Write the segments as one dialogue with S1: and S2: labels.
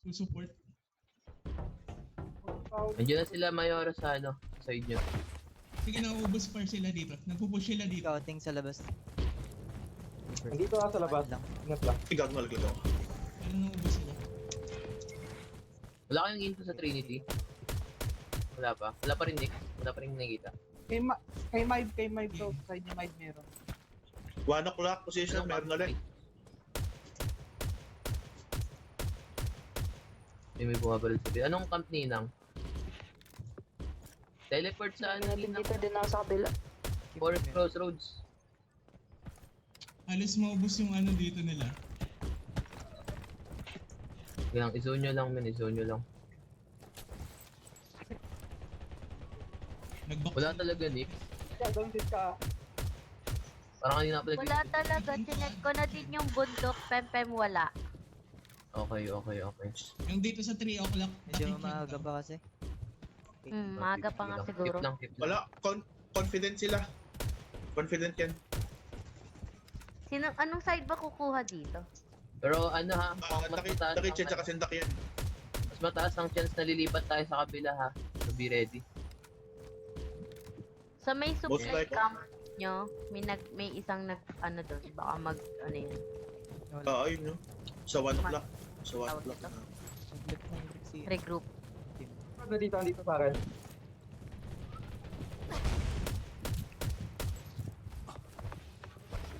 S1: to support.
S2: Nandiyan na sila Mayora sa ano, sa side nyo.
S1: Sige, nauubos par sila dito. Nagpupush sila dito.
S3: Scouting sa labas.
S4: Nandito ka sa labas.
S3: Lang.
S4: Ingat lang.
S5: Igag mo, laglag ako.
S1: Pero nauubos sila.
S2: Wala kayong info sa Trinity? Wala pa? Wala pa rin Nick? Wala pa rin nakikita?
S6: Kay Mive to. Side ni Mive meron.
S5: 1 o'clock position, meron ulit.
S2: May bumabaril sa anong camp ninang? Teleport sa ano ninang?
S7: Dito din ako sa kabila.
S2: Forest Crossroads.
S1: Halos maubos yung ano dito nila.
S2: Kailang i-zone nyo lang men, i-zone nyo lang.
S1: Nag-back
S2: Wala talaga Nick.
S4: Yeah, don't hit ka.
S2: Parang kanina pa
S7: Wala talaga. Sinet ko na din yung bundok. Pempem wala.
S2: Okay.
S1: Yung dito sa 3 o'clock.
S3: Medyo maaga pa kasi.
S7: Maaga pa nga siguro.
S2: Keep lang.
S5: Wala, confident sila. Confident yan.
S7: Anong side ba kukuha dito?
S2: Pero ano ha, mas mataas
S5: Nakichin
S2: ang,
S5: tsaka sindak yan.
S2: mas mataas ang chance na lilipat tayo sa kabila ha. So be ready.
S7: Sa may
S5: Most
S7: supply
S5: likely.
S7: camp nyo, may isang ano doon. Baka ano yun.
S5: Oo, ayun no. Sa 1 o'clock. Sa 1
S7: Tawag
S5: o'clock.
S7: dito?
S3: Nag-lift na yung si
S7: Regroup.
S4: Dito sa akin.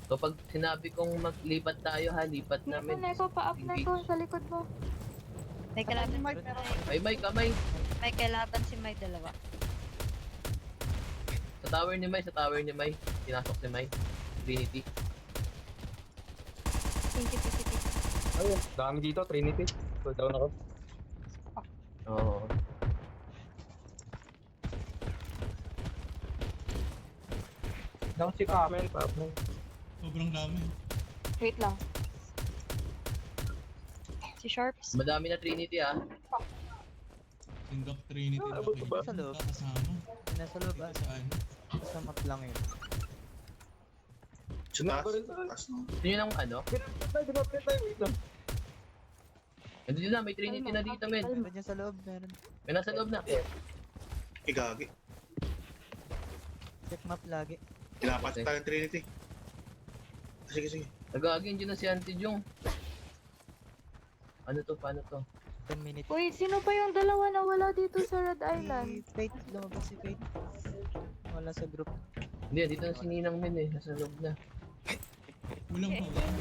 S2: So pag sinabi kong maglipat tayo ha, lipat namin.
S8: Neko, pa-up na ko sa likod mo.
S9: May kalaban,
S2: May kamay.
S9: may kalaban si May dalawa.
S2: Sa tower ni May. Pinasok si May. Trinity.
S9: Thank you.
S4: Ayun, dami dito, Trinity. Cool down ako.
S2: Oo.
S6: Down si Cap.
S4: Top man.
S1: Sobrang dami.
S8: Wait lang. Si Sharps.
S2: Madami na Trinity ha.
S1: Sindak Trinity na
S4: abot ba?
S3: Sa loob.
S1: Kasama.
S3: nasa loob
S1: Dito sa ano.
S3: Sa map lang yun.
S5: Sa taas.
S4: Baril tayo.
S5: Taas no.
S2: Yun yung ano.
S4: Pinapit tayo, wait lang.
S2: Andun na, may Trinity na dito men.
S3: Meron dyan sa loob, meron.
S2: May nasa loob na.
S5: Igagi.
S3: Check map lagi.
S5: Pinapat tayo ng Trinity. Sige.
S2: Nag-aagin dyan na si Auntie Jung. Ano to, paano to?
S3: 10 minutes.
S8: Uy, sino pa yung dalawa na wala dito sa Red Island?
S3: Si Fate, lumabas si Fate. Wala sa group.
S2: Hindi, dito na si Ninang men eh. Nasa loob na.
S1: Walang pa. Walang.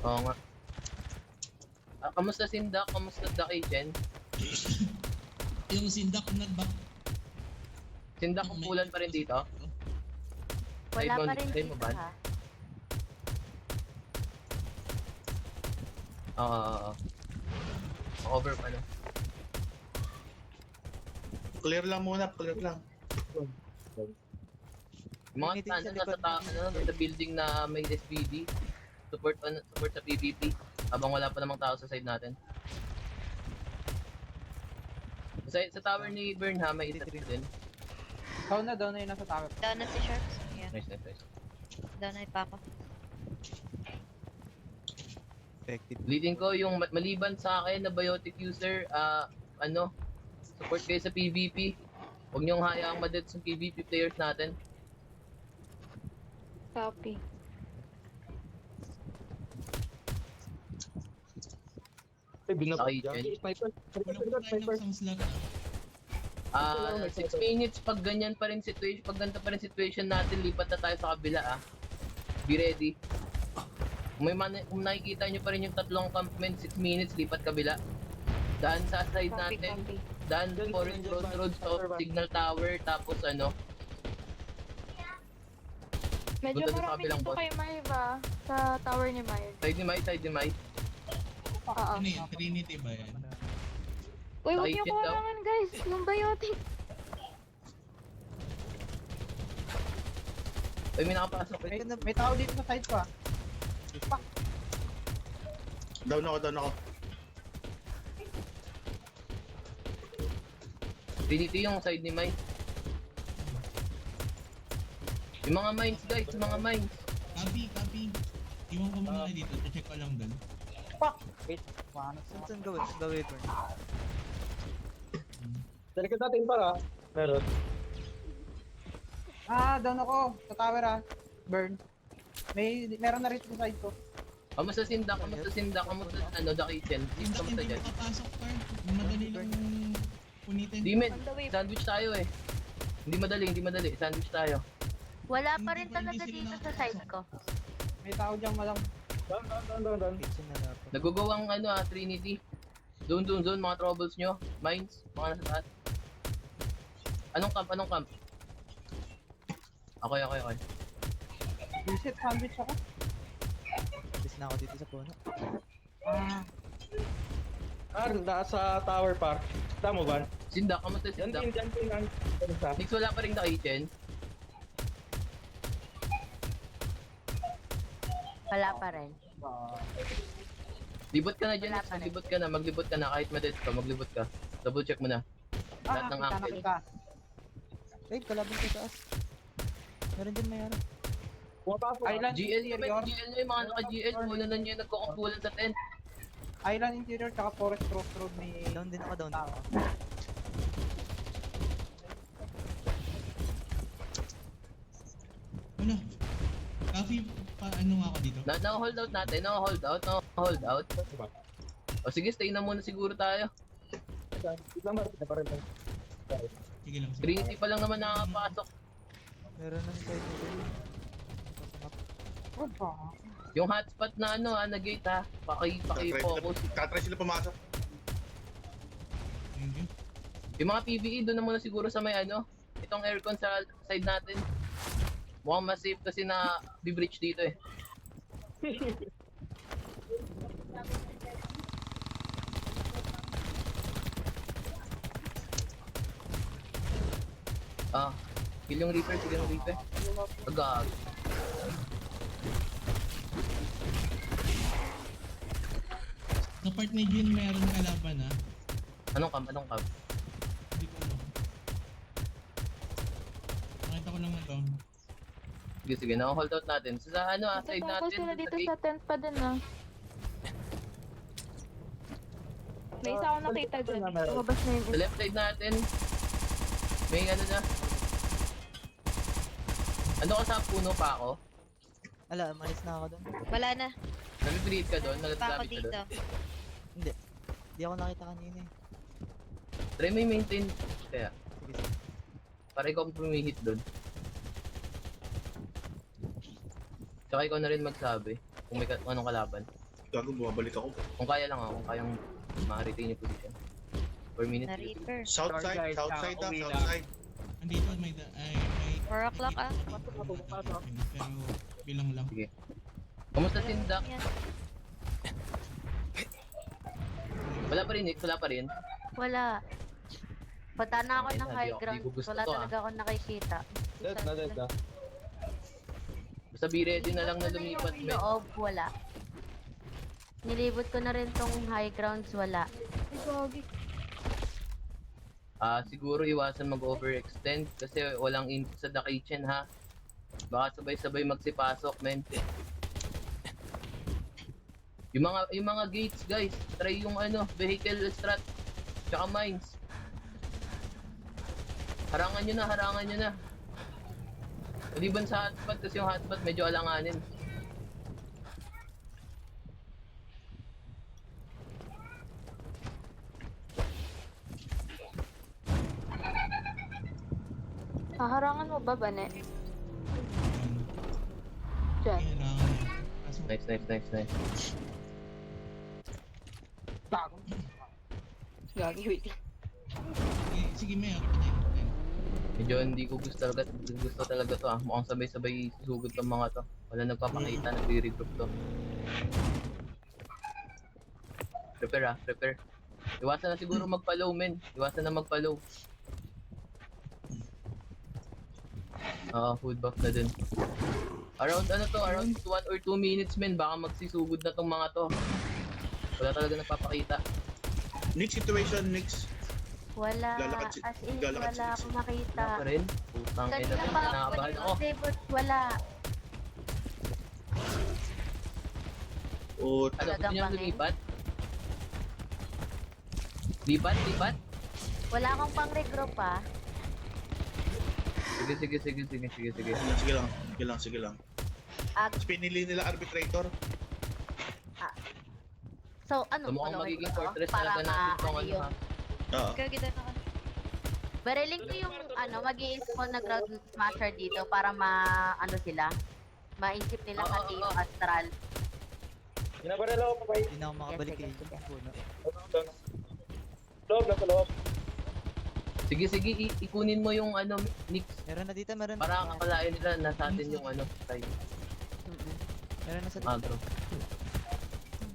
S2: Oo nga. Kamusta Sindak? Kamusta Daki Jen?
S1: Yung sindak nag-back.
S2: Sindak kumpulan pa rin dito?
S7: Wala pa rin
S2: Side mo
S7: dito
S2: ba?
S7: ha.
S2: Oo. Over pa no?
S5: Clear lang muna, clear lang.
S2: Yung mga
S3: Meeting sa
S2: nasa
S3: likod
S2: sa building na may SPD. Support sa PvP. Habang wala pa namang tao sa side natin. Sa tower ni Burnham may isa din.
S6: Down na yun nasa tower.
S9: Down na si Sharps. Yeah,
S2: Nice.
S9: down na pa ako.
S3: Effective.
S2: Leading ko yung maliban sa akin na biotic user, support kayo sa PvP. Huwag niyong hayaang madead sa PvP players natin.
S8: Copy.
S4: Ay, binabak
S2: Okay,
S4: dyan.
S2: Jen.
S4: Sniper.
S1: Walang pa tayo ng isang slot.
S2: 6 minutes pag ganyan pa rin situation, pag ganito pa rin situation natin, lipat na tayo sa kabila Be ready. Kung nakikita nyo pa rin yung tatlong campment, 6 minutes, lipat kabila. Daan sa side
S8: Copy,
S2: natin.
S8: copy.
S2: Daan Forest Crossroads of Signal Tower, tapos
S8: Medyo
S2: Punta sa
S8: marami
S2: kabilang
S8: dito
S2: bot.
S8: kay Mive ah. Sa tower ni Mive.
S2: side ni Mai.
S8: Oo.
S1: Ano yun? Trinity ba yan?
S8: Uy, huwag niyo
S2: Nakikita daw.
S8: kulangan guys. Yung biotic.
S2: Ay, may nakapasok eh.
S6: May tao dito sa side ko ah.
S5: Down ako.
S2: Trinity yung side ni Mai. Yung mga mines guys, yung mga mines.
S1: Copy. Iwan ko muna kayo dito. Check ko lang dun.
S6: Paano sa...
S3: Saan gawin, Burn?
S4: Sa likod natin para. Meron.
S6: Down ako. Sa tower Burn. Meron na rin sa side ko.
S2: Kamusta sindak? Kamusta ano, the kitchen?
S1: Hindi
S2: Kamusta dyan?
S1: makapasok, par. Madali lang punitin.
S2: Di men, sandwich tayo eh. Hindi madali. Sandwich tayo.
S7: Wala pa rin
S1: Hindi pa
S7: talaga
S1: sila
S7: dito sa
S1: nakapasok.
S7: side ko.
S6: May tao dyan malang.
S4: Down.
S3: Kitchen na dapat.
S2: Nagugawang ano Trinity. Zone, mga troubles nyo. Mines, mga nasa taas. Anong camp? Okay.
S6: Visit sandwich ako.
S3: Alis na ako dito sa puno.
S4: Nasa tower par. Tama ba?
S2: Sindak, kamusta sindak?
S4: Yan.
S2: Nix, wala pa rin the kitchen.
S7: Wala pa rin.
S2: Libot ka na dyan,
S7: Wala
S2: Nix.
S7: pa rin.
S2: Maglibot ka na. Kahit madet ka, maglibot ka. Double check mo na. Lahat ng angle.
S6: Nakita.
S3: Wait, kalaban sa taas. Meron din mayroon.
S4: Pumapasok.
S6: Island
S2: GL nyo,
S6: interior.
S2: GL nyo yung mga naka-GL. Muna na nyo yung nagkukumpulan sa tent.
S6: Island interior tsaka forest crossroad may...
S3: Down din ako.
S6: tao.
S1: Ano? Coffee, ano nga ako dito?
S2: Naka-hold out natin. Naka-hold out. O sige, stay na muna siguro tayo.
S1: Sige lang.
S2: Trinity pa lang naman nakakapasok.
S3: Meron na sa side nito.
S6: What the?
S2: Yung hotspot na ano na gate ha. Paki-focus.
S5: Tatry sila pumasok.
S1: Thank you.
S2: Yung mga PVE doon na muna siguro sa may ano. Itong aircon sa side natin. Mukhang mas safe kasi na bi-breach dito eh. Kill yung Reaper. Agag.
S1: Sa part ni Jin, meron kalaban ha.
S2: Anong camp?
S1: Hindi ko alam. Nakita ko lang na down.
S2: Sige, naka-hold out natin. Sa ano side
S8: Tapos
S2: natin.
S8: sila
S2: sa
S8: dito
S2: gate.
S8: sa tent pa din May isa ako nakita dyan. Lumabas na yung
S2: Sa left side natin. May ano na. Ano ka sa puno pa ako?
S3: Ala, malis na ako doon.
S9: Wala na.
S2: Nag-create ka doon?
S9: Pa ako
S2: Nag-grab ka
S9: dito.
S2: doon?
S3: Hindi ako nakita kanina eh.
S2: Try mo i-maintain. Kaya,
S3: Sige.
S2: para ikaw ang pumihit doon. Tsaka ikaw na rin magsabi kung may kung anong kalaban.
S5: Gago, bumabalik ako.
S2: Kung kaya lang kung kayang ma-retain yung position. 4 minutes.
S9: Na Reaper.
S5: Southside,
S4: Guys,
S5: southside
S4: uwi na.
S5: southside.
S1: Andito may
S9: 4 o'clock
S1: Pero bilang lang.
S2: Sige. Kamusta sindak?
S9: Yan.
S2: Wala pa rin, Nick. Wala pa rin.
S7: Wala. Punta na ako
S2: Ay,
S7: ng
S2: hindi
S7: high
S2: ako-
S7: ground.
S2: hindi ko gusto
S7: Wala
S2: to,
S7: talaga ako nakikita.
S4: Dead na.
S2: Basta be ready na lang na lumipat.
S7: Yung loob, wala. Nilibot ko na rin tong high grounds, wala.
S2: Siguro iwasan mag-overextend kasi walang input sa the kitchen ha. Baka sabay-sabay magsipasok, men. Yung mga gates, guys, try yung vehicle strat tsaka mines. Harangan nyo na. Maliban sa hotspot kasi yung hotspot medyo alanganin.
S8: Haharangan mo ba, Bane? Diyan.
S1: Kailangan na. Kaso,
S2: Nice.
S8: Gagi, wait.
S1: sige, may ako tayo.
S2: Medyo hindi ko gusto talaga to ah. Mukhang sabay-sabay susugod ng mga to. Wala nagpapakita, nagre-regroup to. Prepare. Iwasan na siguro magpa-low, men. Food buff na din. Around 1 or 2 minutes, men. Baka magsisugod na tong mga to. Wala talaga nagpapakita.
S5: Next situation, next.
S7: Wala.
S5: Lalakad si-
S7: As in,
S5: lalakad
S7: wala
S5: si-
S7: akong makita.
S2: Wala pa rin. Putang ina,
S7: Kanina pa ako
S2: nakabahan ako.
S7: nilibot, wala.
S5: O,
S2: Ano, gusto
S7: Talagang
S2: niyo
S7: pangin?
S2: lumipat? Lipat, lipat?
S7: Wala akong pang regroup pa.
S2: Sige.
S5: sige lang.
S7: Ag
S5: Tapos pinili nila arbitrator.
S7: so ano
S2: So mukhang
S7: tuloy
S2: magiging
S7: ko to?
S2: fortress
S7: Para
S2: talaga natin
S7: ma-
S2: tong
S7: ano
S2: ano
S7: yung
S2: ha.
S5: Oo.
S9: Gaganda na ako.
S7: Bereling ko yung ano, mag-i-spawn na ground smasher dito para ano sila. Maisip nila
S2: Oo,
S7: kasi
S2: oo,
S7: yung
S2: oo.
S7: astral.
S4: Ginabaril ako pa ba?
S3: Hindi na ako makabalik
S7: Sige,
S3: kay
S7: sige.
S3: puno.
S4: Loob, nasa loob.
S2: Sige, ikunin mo yung ano, Nix.
S3: Meron na dito, meron
S2: Para
S3: na.
S2: kakalain nila nasa atin yung ano, tayo.
S7: Mm-mm.
S3: Meron na sa dito.
S2: Agro.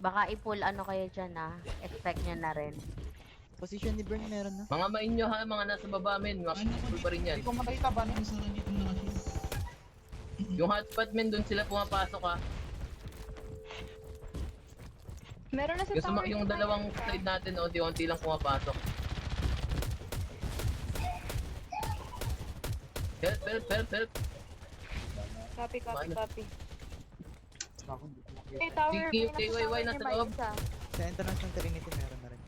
S7: Baka i-pull ano kayo dyan expect nyo na rin.
S3: Position ni Burn meron na.
S2: Mga main nyo ha, mga nasa baba men, makikipul pa rin yan.
S6: Hindi ko makita ba?
S1: Ano sa dito nakashoot?
S2: Yung hotspot men, doon sila pumapasok ha.
S8: Meron na sa
S2: Yung,
S8: tower.
S2: yung dalawang side natin, unti-unti lang pumapasok. Help.
S8: Copy.
S2: Paano?
S8: Eh, tower.
S2: Si KYY nasa loob.
S3: Sa entrance ng Trinity meron na rin.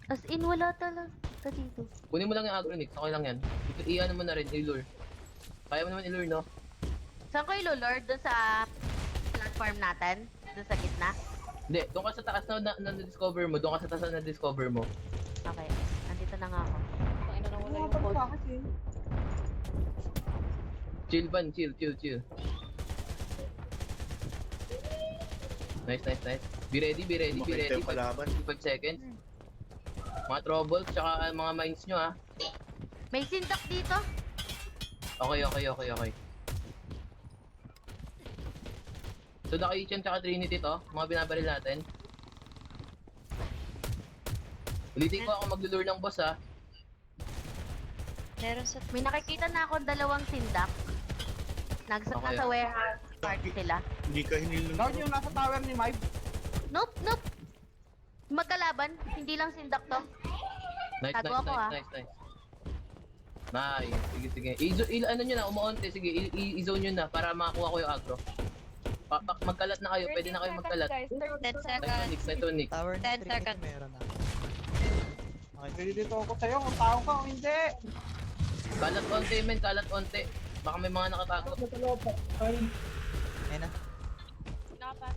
S7: As in, wala talaga dito.
S2: Kunin mo lang yung agronix, okay lang yan. Iyan mo na rin, ilure. Kaya mo naman ilure, no?
S7: Saan ko ilulord? Doon sa platform natin? Doon sa gitna?
S2: Hindi, doon ka sa taas na discover mo, doon ka sa taas na discover mo.
S7: Okay, nandito na nga ako.
S8: Ina na wala yung
S6: Ano
S8: code.
S6: ba kasi?
S2: Chill ban, chill. Nice. Be ready.
S5: Makita yung kalaban.
S2: 5 seconds. Mga troubles, tsaka mga mines nyo ha.
S7: May sindak dito?
S2: Okay. So, The Kitchen tsaka Trinity to, mga binabaril natin. Ulitin ko ako maglulure ng boss ha.
S9: Meron sa...
S7: May nakikita na akong dalawang sindak.
S2: Okay.
S7: Nasa warehouse part sila.
S5: Hindi ka hinil
S6: Guard yung nasa tower ni Mike.
S7: Nope. Magkalaban, hindi lang sindak to.
S2: Nice.
S7: Tago ako, ah.
S2: Nice. Sige. Ano nyo na, umuonte. Sige, i-zone nyo na para makakuha ko yung agro. Magkalat na kayo, pwede na kayo magkalat.
S9: 10
S2: Nice
S9: seconds.
S2: one, Nick.
S3: Tower ng
S9: 10
S3: Trinity
S9: seconds.
S3: meron na. Okay.
S6: Pwede dito ako sa'yo kung tao ka o hindi.
S2: Kalat onte, men. Kalat onte. Baka may mga nakatago.
S3: Ayan na.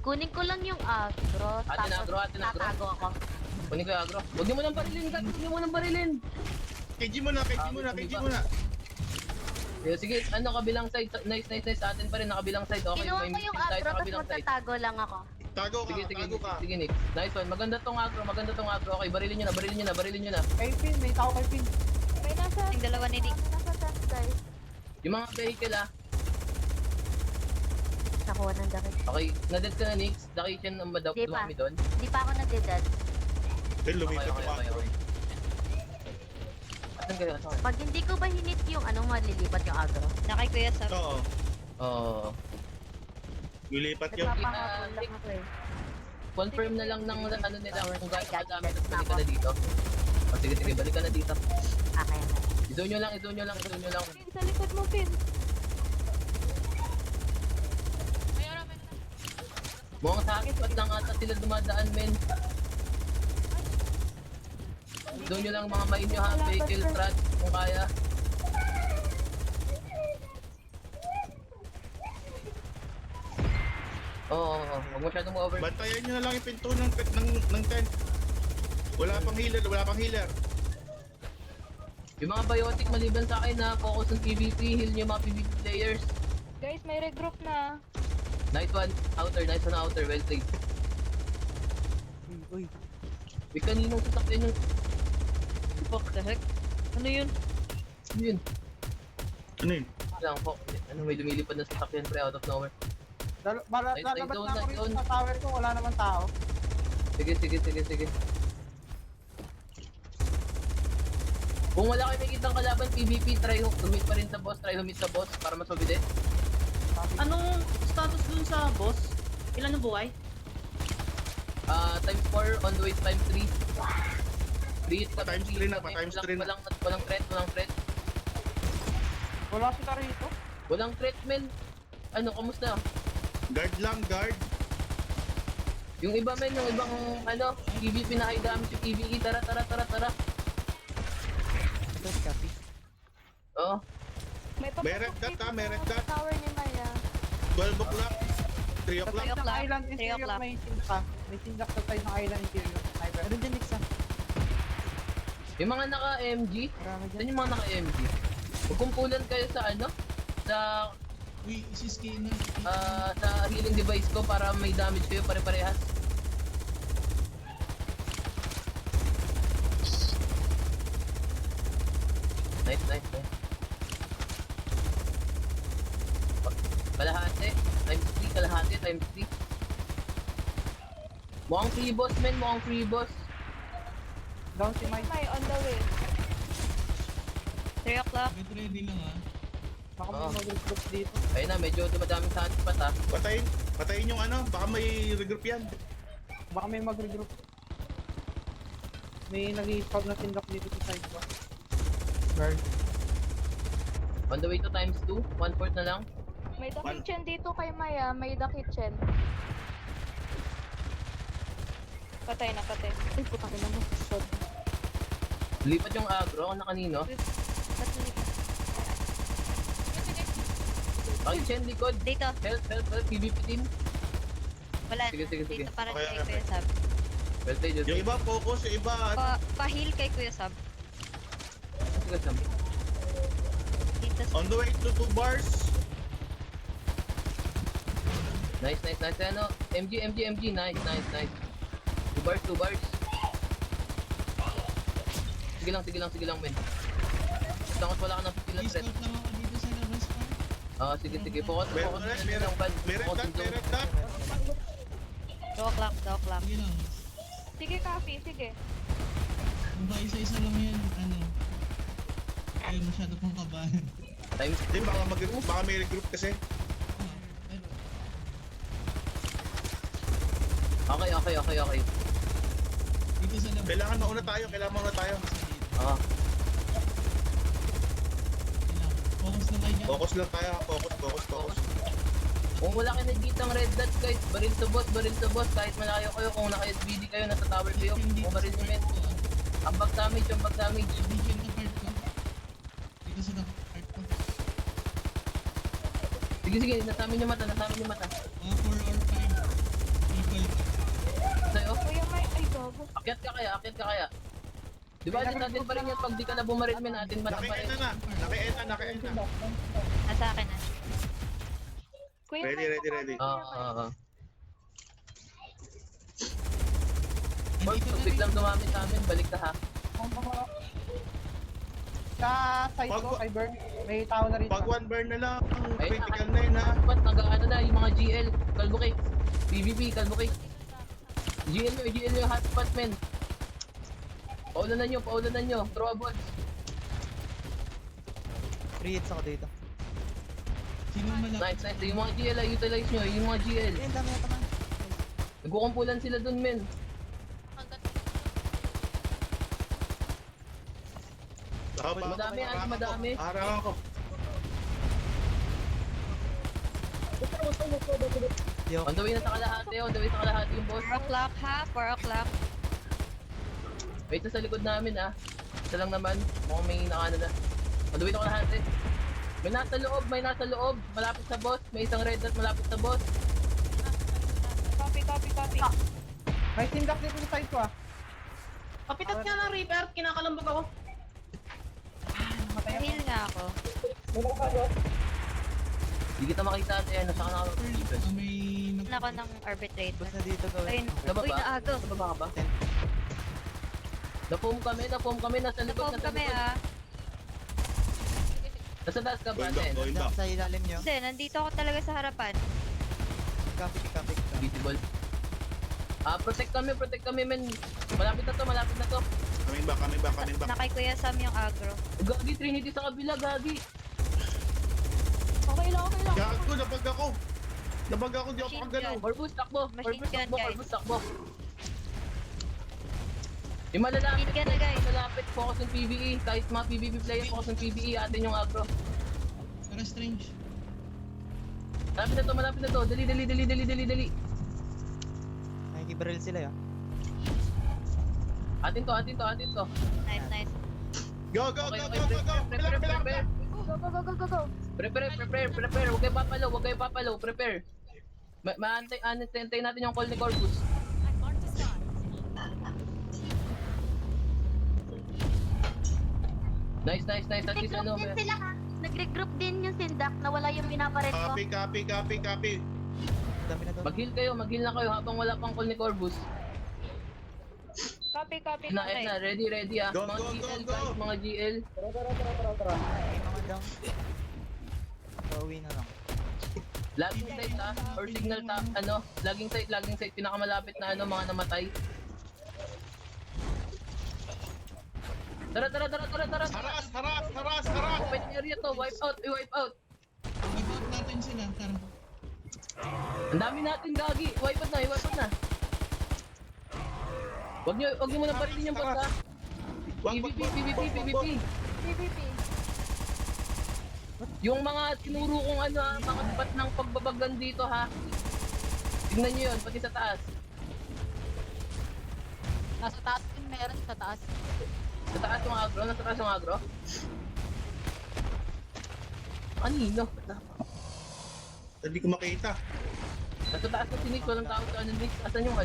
S7: Kunin ko lang yung agro,
S2: Atin agro.
S7: tatago ako.
S2: Kunin ko yung agro. Huwag niyo mo nang barilin, guys. Huwag niyo mo nang barilin.
S5: KG mo na.
S2: Sige, ano, kabilang side. Nice. Sa atin pa rin, nakabilang side. Okay,
S7: Kinuha
S2: may
S7: ko yung
S2: missing side
S7: agro,
S2: sa
S7: tapos
S2: kabilang side.
S7: magtatago lang ako.
S5: Tago ka.
S2: Sige, Nick. Nice one. Maganda tong agro. Okay, barilin nyo na.
S6: Kay Pin, may tao kay Pin.
S8: May nasa...
S9: Yung dalawa ni Nick.
S7: Nasa taas, guys.
S2: Yung mga vehicle
S7: Nakuha ng dakit.
S2: Okay, na-dead ka na, Nix. The Kitchen ang madaw.
S7: Di pa.
S2: Dumami doon.
S7: Hindi pa ako nagdedead.
S5: Then lumipat
S2: Okay.
S5: yung agro.
S2: Asan kayo?
S7: Pag hindi ko ba hinit yung malilipat yung agro?
S9: Nakay Kuya sa...
S5: Oo.
S2: Oo.
S5: Lilipat yun.
S7: Nagpapahabol lang ako eh.
S2: Confirm na lang ng ano nila kung gaano
S7: Ay,
S2: kadami
S7: gets
S2: tapos
S7: na
S2: balik ka na dito. O sige, balik ka na dito.
S7: Okay.
S2: I-zone nyo lang.
S8: Pin, sa likod mo, Pin.
S2: Mukhang sa akin, ba't lang ata sila dumadaan, men? I-zone nyo lang mga main nyo ha, vehicle, strat, kung kaya. Oo, huwag masyadong over.
S5: Bantayan nyo na lang yung pinto ng tent. Wala pang healer.
S2: Yung mga biotic maliban sa akin ha, focus on PvP, heal nyo mga PvP players.
S8: Guys, may regroup na.
S2: Nice one, outer, well played.
S3: Uy.
S2: May kaninong sasakyan yung... Fuck the heck? Ano yun? Ano yun?
S5: Ano yun?
S2: Lang po. Ano, may lumilipad na sasakyan pre out of nowhere.
S6: Lalabas
S2: Nice,
S6: na
S2: zone,
S6: ako
S2: zone.
S6: rin sa tower ko, wala naman tao.
S2: Sige. Kung wala kayo makikitang kalaban, PvP, try humit pa rin sa boss, para mas mabilis.
S10: Anong status dun sa boss? Ilan ang buhay?
S2: Times 4, on the way times 3. 3,
S5: Times 3 na, times 3 na.
S2: Walang threat.
S6: Wala sila rito.
S2: Walang threat, men. Ano, kamusta?
S5: Guard lang, guard.
S2: Yung iba men, yung ibang ano, PvP na high damage yung PvE, tara.
S3: Close copy.
S2: Oo.
S5: May red dot ha, may red dot.
S8: Tower ni Maya.
S5: 12 o'clock. 3
S6: Sa
S5: o'clock.
S6: side ng
S9: o'clock.
S6: island
S9: 3
S6: interior
S9: o'clock.
S6: may sindak. May sindak sa side ng island interior. Sniper.
S3: Meron din Nixa.
S2: Yung mga naka-MG,
S3: Marami
S2: saan
S3: dyan.
S2: yung mga naka-MG? Magkumpulan kayo sa ano? Sa
S1: Uy, si Skina.
S2: sa healing device ko para may damage kayo pare-parehas. Nice. Kalahati, times 3, kalahati, times 3. Mukhang free boss men, mukhang free boss.
S6: Down si Mike.
S8: May on the way.
S9: 3 o'clock.
S1: Get ready lang ha.
S6: Baka may
S2: Oo.
S6: mag-group dito.
S2: Ayun na, medyo dumadaming sa pa ta.
S5: Patayin yung ano, baka may regroup yan.
S6: Baka may mag-regroup. May nag-i-spawn na sindak dito sa side ko. Guard.
S2: On the way to times 2, 1/4 na lang.
S8: May the kitchen dito kay Maya. May the kitchen.
S9: Patay na, patay.
S8: Ay, putang ina mo. Shot.
S2: Lipat yung agro, ano kanino? Ang Chen likod.
S9: Dito.
S2: Help, PvP team.
S9: Wala
S2: Sige,
S9: na.
S2: sige, sige.
S9: Dito para
S5: Okay,
S9: kay
S5: okay.
S9: Kuya Sab.
S2: Voltage,
S5: Yung iba focus, yung iba
S9: Pa-heal kay Kuya Sab.
S2: Sige, sige.
S9: Dito sa...
S5: on the way to 2 bars.
S2: Nice. Ano? MG. Nice. 2 bars. Sige lang, men. Tangat wala ka ng 50 lang threat.
S1: I-scout lang ako dito sa labas pa.
S2: Sige. Focus lang, bad.
S5: May red
S2: Focus
S5: dot, may
S2: yung
S5: red dot.
S9: 2 o'clock, 2 o'clock.
S1: Sige lang.
S8: Sige, Kapi. Sige.
S1: Kung ba isa-isa lang yan, ano. Ay, masyado pong kabahan.
S2: times
S5: Hindi, baka may regroup kasi.
S2: Okay.
S1: Dito sa labas.
S5: Kailangan mauna tayo.
S2: Ah,
S1: Focus lang kayo dyan.
S5: Focus lang tayo. Focus.
S2: kung wala kayo nakikitang red dot guys, baril sa boss, kahit malayo kayo, kung naka-SBD kayo, nasa tower kayo, kung baril nyo men. Ang back damage.
S1: Vision na part ko. Dito sa part ko.
S2: Sige, nasamin nyo mata.
S1: Mga 4 or 5 people.
S2: Sa'yo,
S8: Kuya May. Ay, gago.
S2: akyat ka kaya. Di ba natin pa rin yan pag di ka na bumaril men, atin ba na pa rin?
S5: Naki-end na.
S9: Nasa akin na.
S8: Kuya
S5: Ready,
S8: May,
S5: ready,
S8: paano
S5: ready.
S8: Kuya May?
S2: Boy, pag biglang dumami sa amin, balik ka ha.
S6: Sa side ko,
S5: Pag-
S6: kay Burn, may tao na rito.
S5: Pag 1 burn na lang,
S2: Ayun
S5: critical na yun ha.
S2: Ba't nag-ano na yung mga GL, Kalbuki, PvP, Kalbuki. GL nyo, hotspot men. Paulanan nyo, throw a balls.
S3: 3 hits ako dito.
S1: Sino malapit?
S2: Nice. Yung mga GL, utilize nyo, yung mga GL.
S3: Ayun, dami yata man.
S2: Nagkukumpulan sila dun men. Madami.
S5: Harangan ko.
S3: Yo.
S2: On the way na sa kalahati yung boss.
S9: 4 o'clock ha, 4 o'clock.
S2: Wait sa likod namin ah. Isa lang naman, mukhang may nakano na. On the way na kalahati. May nasa loob, malapit sa boss. May isang red dot malapit sa boss.
S8: Copy.
S6: May sindak dito sa side ko ah.
S10: Kapitat nga ng Reaper, kinakalambog ako.
S9: Heal nga ako.
S2: Hindi kita makita ate, nasa ka nakakapag-defense.
S1: May
S9: Heal ako ng arbitrate.
S3: Bus na dito gawin.
S9: Ayun.
S2: Nababa?
S9: Uy, naago.
S2: Nababa ka ba? Na-foam kami, nasa likod,
S9: Napob kami ah.
S2: Nasa taas ka ba,
S5: Going back,
S2: Ate?
S5: going back.
S3: Sa ilalim nyo.
S9: Hindi, nandito ako talaga sa harapan.
S3: Copy.
S2: Visible. Protect kami, men. Malapit na to.
S5: Coming back.
S9: Nakay Kuya Sam yung agro.
S2: Gagi, Trinity sa kabila, Gagi.
S8: Okay lang.
S5: Gago, nabag ako, di ako
S9: Machine
S5: makagalaw.
S9: gun.
S2: Orbus, takbo.
S9: Machine gun, guys.
S2: Yung malalapit,
S9: Machine gun na, guys.
S2: malalapit, focus ng PvE. Kahit mga PvP player, focus ng PvE, atin yung agro.
S1: Tara, Strange.
S2: Malapit na to. Dali.
S3: Nice. Nakikibaril sila ya.
S2: Atin to.
S9: Nice, nice.
S5: Go, go,
S2: Okay,
S5: go,
S2: okay,
S5: go, go, go!
S2: prepare.
S5: Bilang!
S7: Go, go, go, go, go, go.
S2: Prepare. Huwag kayo papalo. Prepare. Antay natin yung call ni Corvus. Nice. At least
S7: Nag-regroup din sila ha. Nag-regroup din yung sindak na wala yung binaparet ko.
S5: Copy.
S3: Dami na doon.
S2: Mag-heal na kayo habang wala pang call ni Corvus.
S8: Copy.
S2: Na, ready ah.
S5: Go,
S2: Mga
S5: go,
S2: GL
S5: go.
S2: guys, mga GL.
S3: May mga down. Pauwi na lang.
S2: Laging site ah, or signal tap, laging site, pinakamalapit na mga namatay. Tara.
S5: Haras!
S2: Open area to, wipe out.
S1: Wipe out natin sila, tara.
S2: Ang dami natin gagi, wipe out na. Wag niyo muna parilin yung boss ha. PVP.
S7: PVP.
S2: Yung mga tinuro kong mga tapat ng pagbabagan dito ha. Tingnan niyo yun, pati sa taas.
S7: Nasa taas din meron sa taas.
S2: Sa taas yung agro. Kanino?
S5: Hindi ko makita.
S2: Nasa taas na sinig, walang tao sa Nix. Asan yung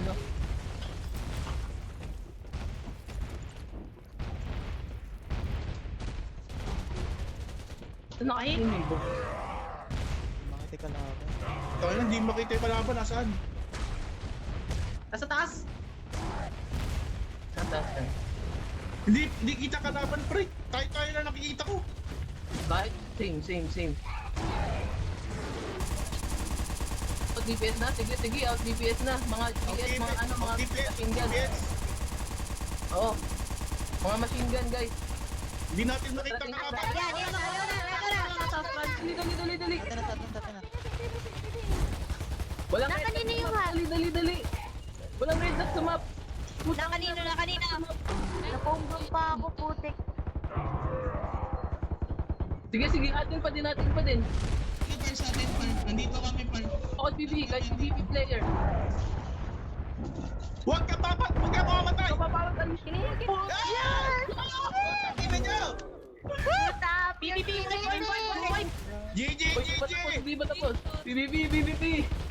S2: Saan nakasinig?
S3: Mga tika lang ako.
S5: Kaya lang, hindi makita yung kalaban. Nasaan?
S10: Nasa taas.
S2: Saan taas yan?
S5: Hindi kita kalaban, pre. Tayo lang nakikita ko.
S2: Bakit? Same. Out DPS na? Sige, out DPS na. Mga GS, mga machine gun. Oo. Mga machine gun, guys.
S5: Hindi natin makita kalaban.
S2: Dali.
S3: Tata na.
S2: Walang
S7: Na kanina yung hat.
S2: Dali. Walang red dot sa map.
S9: Na kanina.
S7: Napunggong pa ako, putik.
S2: Sige, atin pa din.
S1: Sige, par sa atin, par. Nandito kami, par.
S2: Ako PvP, kahit PvP player.
S5: Huwag ka mamamatay!
S2: Kapapawag tayo.
S5: Tingnan nyo!
S7: Puta,
S10: PVP.
S5: GG!
S2: Hindi ba tapos? PvP.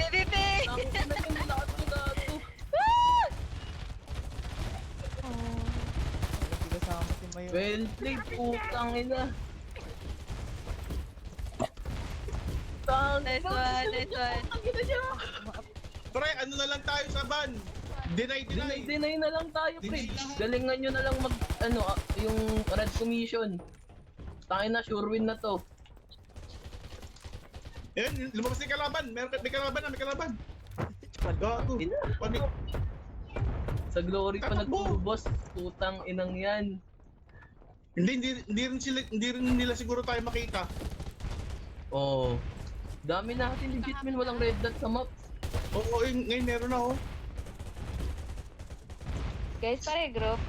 S2: Nakakita na yung lakas ng gato.
S3: Hindi kasama si Mayo.
S2: Well played, putang ina.
S9: Nice one.
S5: Pre, ano na lang tayo sa ban? Deny.
S2: Deny na lang tayo, pre.
S1: Deny lahat.
S2: Galingan nyo na lang yung red commission. Tayo na, sure win na to.
S5: Ayun, lumabas yung kalaban. May kalaban. Gago.
S2: Ina.
S5: Panik.
S2: Sa glory pa
S5: Tatakbo.
S2: nagtubos. Putang inang yan.
S5: Hindi rin nila siguro tayo makita.
S2: Oh. Dami natin legit man, walang red dot sa map.
S5: Oo, ngayon meron na oh.
S8: Guys, pare group.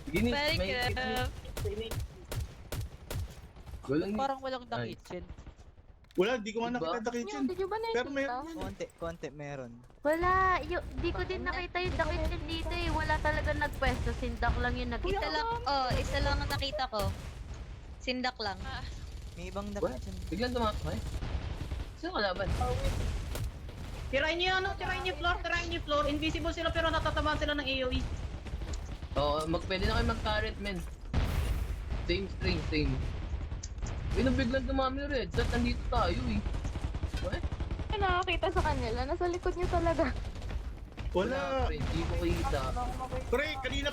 S2: Sige ni,
S9: Bye,
S2: may
S9: Grab.
S2: Walang
S3: Parang walang the
S2: Ay.
S3: kitchen.
S5: Wala, di ko nga
S2: Diba?
S5: nakita the kitchen.
S7: Hindi nyo ba
S5: Pero
S7: nakikita?
S5: meron.
S3: Konti meron.
S7: Wala, di ko din nakita yung dakit yun dito eh. Wala talaga nagpwesto, sindak lang yung nakita.
S9: Isa lang ang nakita ko. Sindak lang.
S3: May ibang the
S2: What?
S3: kitchen.
S2: Biglang tumakay. Sino kalaban?
S10: Tirahin niyo yung floor. Invisible sila pero natatamaan sila ng AoE.
S2: Oo, pwede na kayo mag-carrot, men. Same. Biglang dumami red dot, nandito tayo eh. What?
S8: Ay, nakakita sa kanila. Nasa likod niyo talaga.
S5: Wala.
S2: Pre, di ko kita.
S5: Pre, kanina